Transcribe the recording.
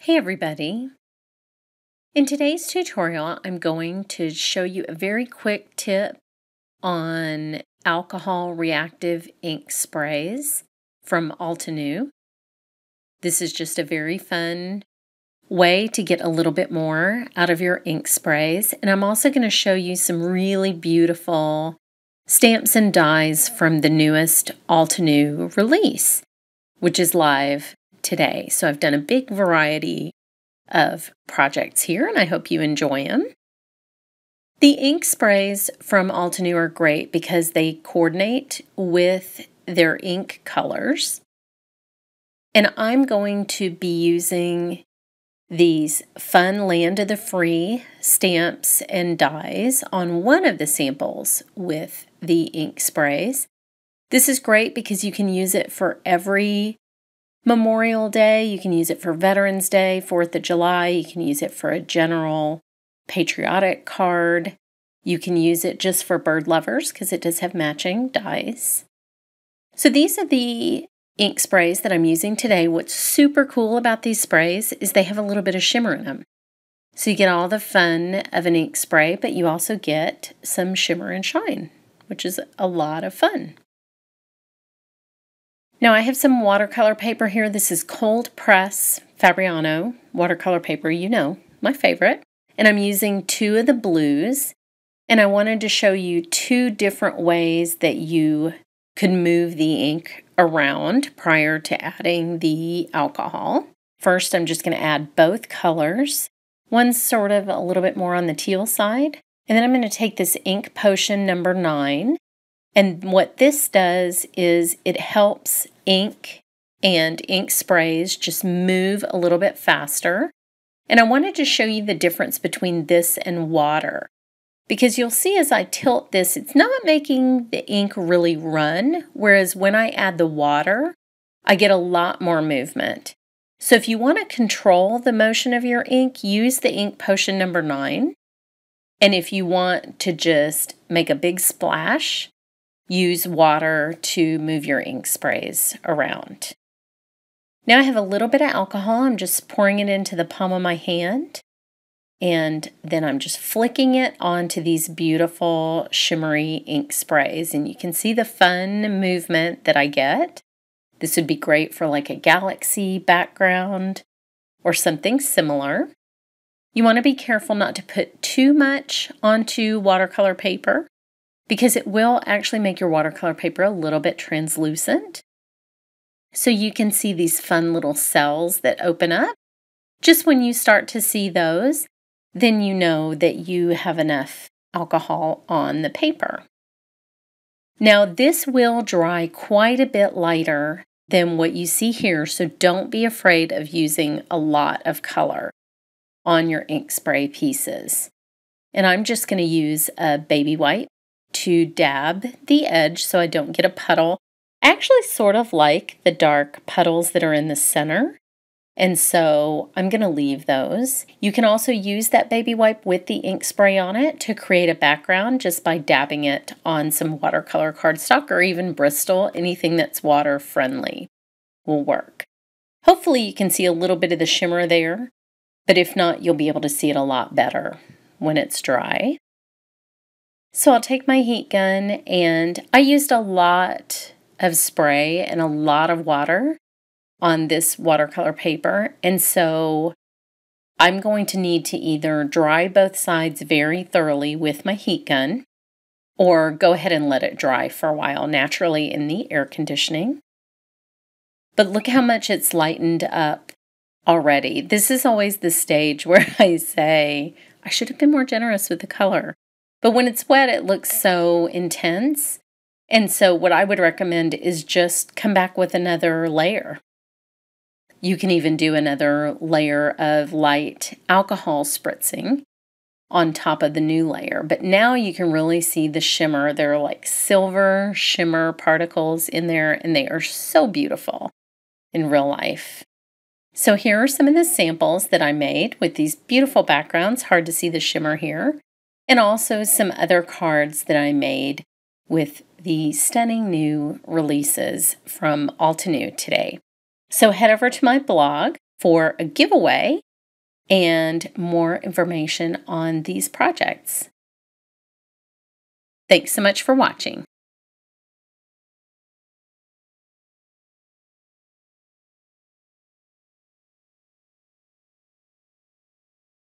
Hey everybody! In today's tutorial, I'm going to show you a very quick tip on alcohol reactive ink sprays from Altenew. This is just a very fun way to get a little bit more out of your ink sprays. And I'm also going to show you some really beautiful stamps and dies from the newest Altenew release, which is live today. So I've done a big variety of projects here, and I hope you enjoy them. The ink sprays from Altenew are great because they coordinate with their ink colors. And I'm going to be using these fun Land of the Free stamps and dies on one of the samples with the ink sprays. This is great because you can use it for every Memorial Day, you can use it for Veterans Day, 4th of July, you can use it for a general patriotic card. You can use it just for bird lovers because it does have matching dies. So these are the ink sprays that I'm using today. What's super cool about these sprays is they have a little bit of shimmer in them. So you get all the fun of an ink spray, but you also get some shimmer and shine, which is a lot of fun. Now I have some watercolor paper here. This is cold press Fabriano watercolor paper, you know, my favorite. And I'm using two of the blues. And I wanted to show you two different ways that you could move the ink around prior to adding the alcohol. First, I'm just going to add both colors. One's sort of a little bit more on the teal side. And then I'm going to take this ink potion number 9. And what this does is it helps ink and ink sprays just move a little bit faster. And I wanted to show you the difference between this and water. Because you'll see as I tilt this, it's not making the ink really run, whereas when I add the water, I get a lot more movement. So if you want to control the motion of your ink, use the ink potion number 9. And if you want to just make a big splash, use water to move your ink sprays around. Now I have a little bit of alcohol. I'm just pouring it into the palm of my hand. And then I'm just flicking it onto these beautiful shimmery ink sprays. And you can see the fun movement that I get. This would be great for like a galaxy background or something similar. You want to be careful not to put too much onto watercolor paper, because it will actually make your watercolor paper a little bit translucent. So you can see these fun little cells that open up. Just when you start to see those, then you know that you have enough alcohol on the paper. Now this will dry quite a bit lighter than what you see here, so don't be afraid of using a lot of color on your ink spray pieces. And I'm just going to use a baby wipe to dab the edge so I don't get a puddle. I actually sort of like the dark puddles that are in the center, and so I'm going to leave those. You can also use that baby wipe with the ink spray on it to create a background just by dabbing it on some watercolor cardstock or even Bristol. Anything that's water friendly will work. Hopefully you can see a little bit of the shimmer there, but if not, you'll be able to see it a lot better when it's dry. So I'll take my heat gun, and I used a lot of spray and a lot of water on this watercolor paper, and so I'm going to need to either dry both sides very thoroughly with my heat gun or go ahead and let it dry for a while naturally in the air conditioning. But look how much it's lightened up already. This is always the stage where I say, I should have been more generous with the color. But when it's wet, it looks so intense. And so what I would recommend is just come back with another layer. You can even do another layer of light alcohol spritzing on top of the new layer. But now you can really see the shimmer. There are like silver shimmer particles in there, and they are so beautiful in real life. So here are some of the samples that I made with these beautiful backgrounds. Hard to see the shimmer here. And also some other cards that I made with the stunning new releases from Altenew today. So head over to my blog, for a giveaway and more information on these projects. Thanks so much for watching.